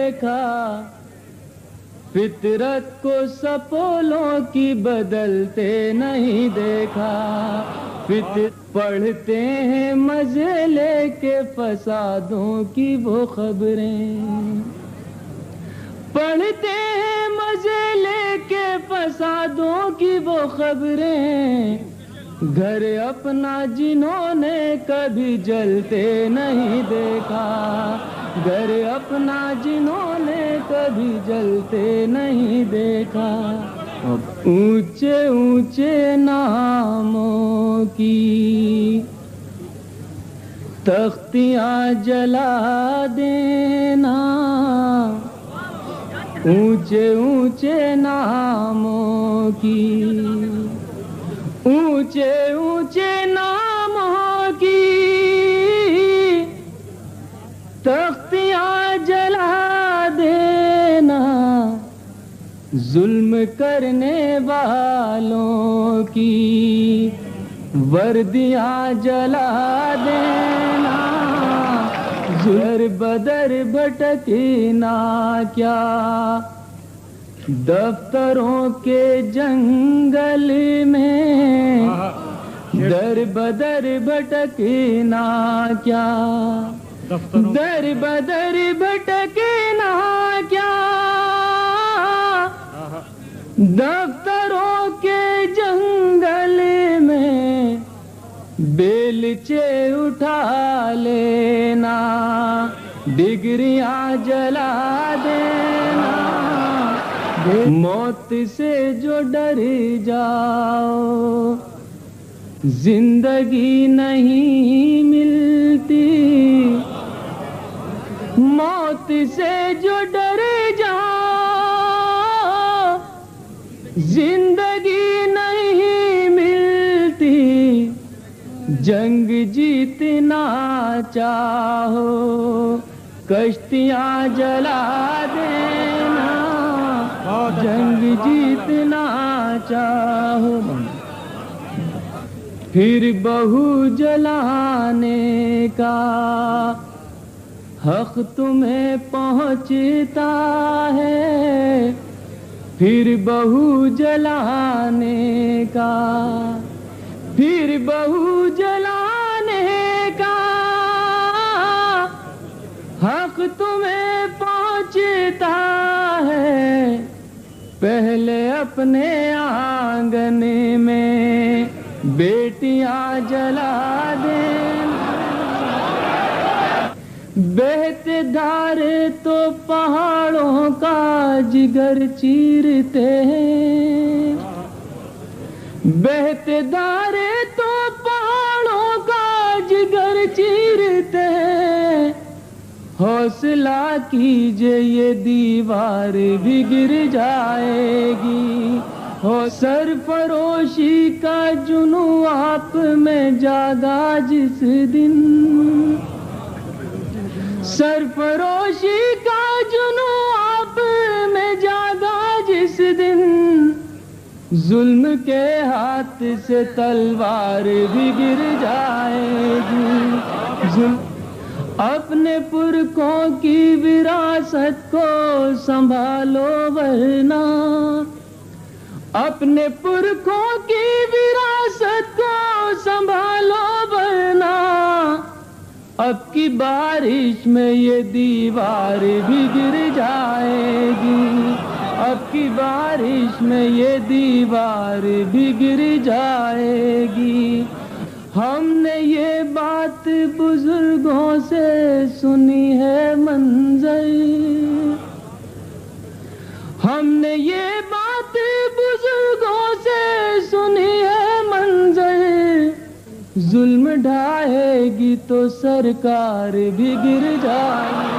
دیکھا، فطرت کو سپولوں کی بدلتے نہیں دیکھا، پڑھتے ہیں مزے لے کے فسادوں کی وہ خبریں، پڑھتے ہیں مزے لے کے فسادوں کی وہ خبریں، گھر اپنا جنہوں نے کبھی جلتے نہیں دیکھا، گھر اپنا جنہوں نے کبھی جلتے نہیں دیکھا، اونچے اونچے ناموں کی تختیاں جلا دینا، اونچے اونچے ناموں کی، اونچے اونچے ناموں کی تختیاں جلا دینا، ظلم کرنے والوں کی وردیاں جلا دینا، زر بدر بھٹکنا کیا دفتروں کے جنگل میں، در بدر بھٹکنا کیا در بدر بھٹکنا کیا دفتروں کے جنگل میں، بیلچے اٹھا لینا، ڈگریاں جلا دینا، موت سے جو ڈر جاؤ زندگی نہیں ملتی، موت سے جو ڈر جاؤ زندگی نہیں ملتی، جنگ جیتنا چاہو کشتیاں جلا دینا، جنگ جیتنا چاہو پھر بہو جلانے کا حق تمہیں پہنچتا ہے، پھر بہو جلانے کا، پھر بہو جلانے کا حق تمہیں پہنچتا ہے، پہلے اپنے آنگن میں بیٹیاں جلا دینا، بہتے دھارے تو پہاڑوں کا جگر چیرتے ہیں، بہتے دھارے تو پہاڑوں کا جگر چیرتے ہیں، حوصلہ کیجئے یہ دیوار بھی گر جائے گی، ہو سرفروشی کا جنون آپ میں جاگا جس دن، سرفروشی کا جنون آپ میں جاگا جس دن، ظلم کے ہاتھ سے تلوار بھی گر جائے گی، اپنے پرکھوں کی وراثت کو سنبھالو ورنہ، اپنے پرکھوں کی وراثت کو سنبھالو ورنہ، اب کی بارش میں یہ دیوار بھی گر جائے گی، اب کی بارش میں یہ دیوار بھی گر جائے گی، ہم نے یہ بات بزرگوں سے سنی ہے منظر، ہم نے یہ بات بزرگوں سے سنی ہے منظر، ظلم ڈھائے گی تو سرکار بھی گر جائے گی۔